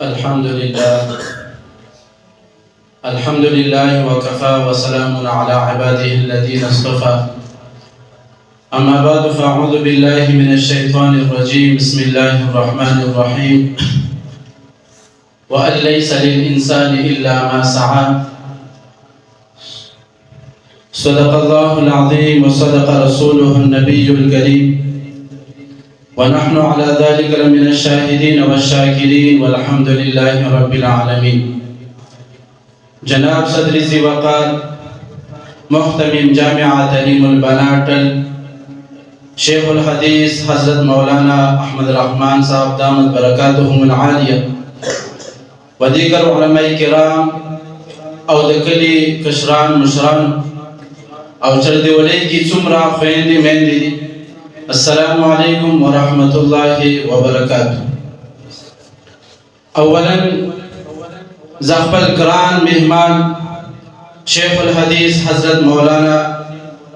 الحمد لله وكفى وسلام على عباده الذين اصطفى. أما بعد فأعوذ بالله من الشيطان الرجيم. بسم الله الرحمن الرحيم. وأن ليس للإنسان إلا ما سعى. صدق الله العظيم وصدق رسوله النبي الكريم، ونحن على ذلك لمن الشاهدين والشاكرين والحمد لله رب العالمين. جناب صدر ذی وقار محتمم جامعہ تعلیم البنات شیخ الحدیث حضرت مولانا احمد الرحمن صاحب دامت برکاتهم العالیہ و دیگر علماء کرام او دکلی کشران مشران او چردی ولی کی څومره خویندې میندې دي، السلام علیکم ورحمۃ اللہ وبرکاتہ. اولا زخبل کران مہمان شیخ الحدیث حضرت مولانا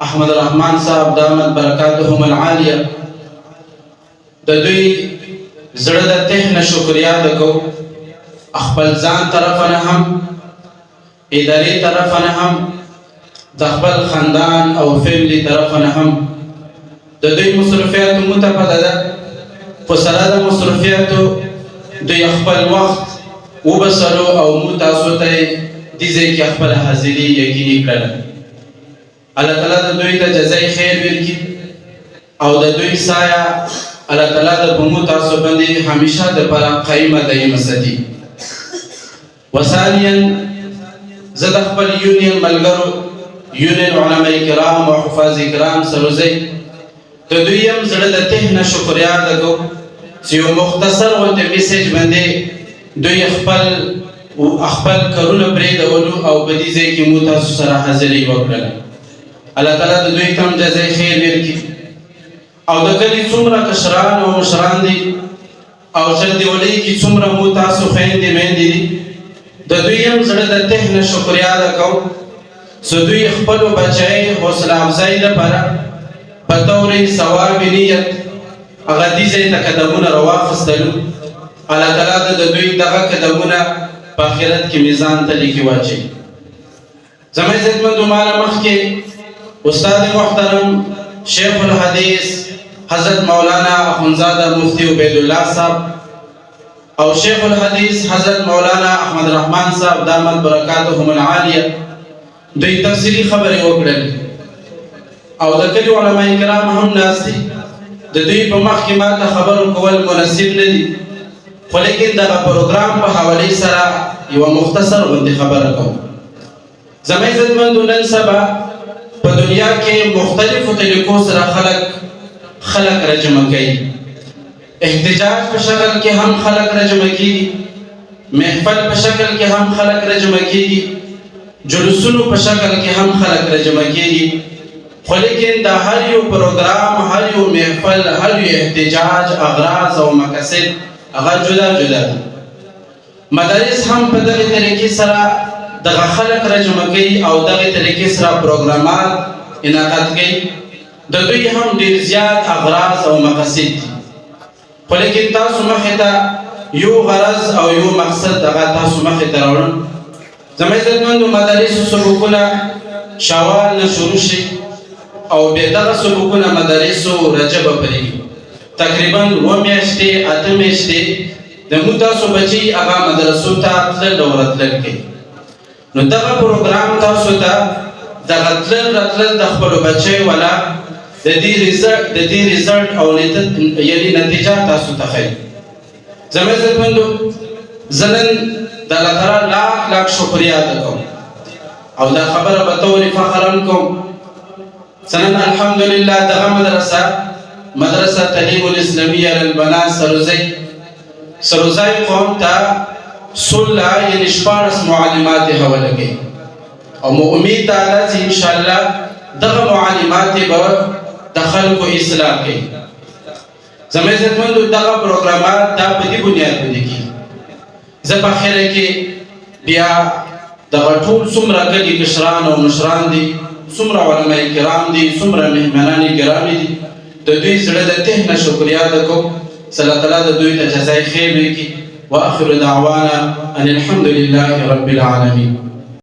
احمد الرحمن صاحب دامت برکاتهم العالیہ د دوی زړه د ته نه شکریا دکو، خپل ځان طرف نه هم اداري طرف نه هم د خپل خاندان او فیملی طرف نه هم د دوی مصرفیاتو متفاوته ده. په سره د مصرفیاتو دوی خپل وخت وبسلو او مو تاسو ته دې ځای کې خپل حاضري یقیني کړله. الله تعالی د دوی ته جزای خیر ورکړي او د دوی سایه الله تعالی د بمو تاسو باندې همیشه د پر قائمه دایمه ساتي. وثانیا زه د خپل یونین ملګرو یونین علماء کرام او حفاظ کرام سره زه د دویم زړه د ته نه شکریا ادا کوم چې یو مختصر غونډه میسج باندې دوی خپل کارونه پرېږدولو او په دې ځای کې مو تاسو سره حاضري وکړله. الله تعالی د دوی ته هم جزای خیر ورکړي او د کلي څومره کشران او مشران دي او چردی ولی کې څومره مو تاسو خویندې میندې دي، د دوی هم زړه د ته نه شکریا ادا کوم چې دوی خپلو بچی حوصله افزایي لپاره بطور ثواب نیت هغه دې ځای ته قدمونه راواخیستلو. الله تعالی د دوی دغه قدمونه په آخرت کې میزان ته لیکي واچوي. زما عزتمندو ماله مخکې استاد محترم شیخ الحدیث حضرت مولانا اخندزاده مفتی عبید الله صاحب او شیخ الحدیث حضرت مولانا احمد الرحمن صاحب دامت برکاتهم العالیہ دوی تفصیلی خبرې وکړلې او د کلي علماء کرام هم ناست دي. د دوی په مخ کې ماته خبرو کول مناسب نه دي، خو لیکن دغه پروګرام په حوالې سره یوه مختصر غوندې خبره کوم. زما عزتمندو نن سبا په دنیا کې مختلفو طریقو سره خلق رجمع کوي. احتجاج په شکل کې هم خلق رجمع کیږي، محفل په شکل کې هم خلق رجمع کیږي، جلوسونو په شکل کې هم خلق رجمع کیږي، خو لیکن دا هر یو پروګرام، هر یو محفل، هر یو احتجاج اغراض او مقاصد هغه جدا جدا دي. مدارس هم په دغه طریقې سره دغه خلق رجمع کوي او دغه طریقې سره پروګرامات انعقاد کوي. د دوی هم ډېر زیات اغراض او مقاصد دي، خو لیکن تاسو مخې ته یو غرض او یو مقصد دغه تاسو مخې ته راوړم. زما عزتمندو مدارسو سبقونه شوال نه شروع شي او بیا دغه سبقونه مدارسو رجب پرېږي. تقریبا 9 میاشتې 8 میاشتې د مو تاسو بچي هغه مدرسو ته تلل او راتلل کوي. نو دغه پروګرام تاسو ته دغه تلل راتلل د خپلو بچیو والا د دې ریزلټ او یعنې نتیجه تاسو ته ښیي. زما عزتمندو زه نن د الله تعالی لاک شکریا ادا کوم او دا خبره به طور فخر هم کوم. سنن الحمدلله دغه مدرسه تعلیم الاسلامیه للبنات سروزای قوم ته 16 یعنی 14 معلمات حواله کوي او مو امید ده چې ان شاء الله دغه معلمات به د خلکو اصلاح کوي. زما عزتمندو دغه پروګرامات دا په دې بنیاد باندې کېږي. زه په اخره کې بیا دغه ټول څومره کلي کشران او مشران دي، څومره علماء کرام دي، څومره مهمانان کرام دي، د دوی زړه د ته نه شکریا ادا کوم. الله تعالی د دوی ته جزای خیر وکړي واخر دعوانا ان الحمد لله رب العالمين.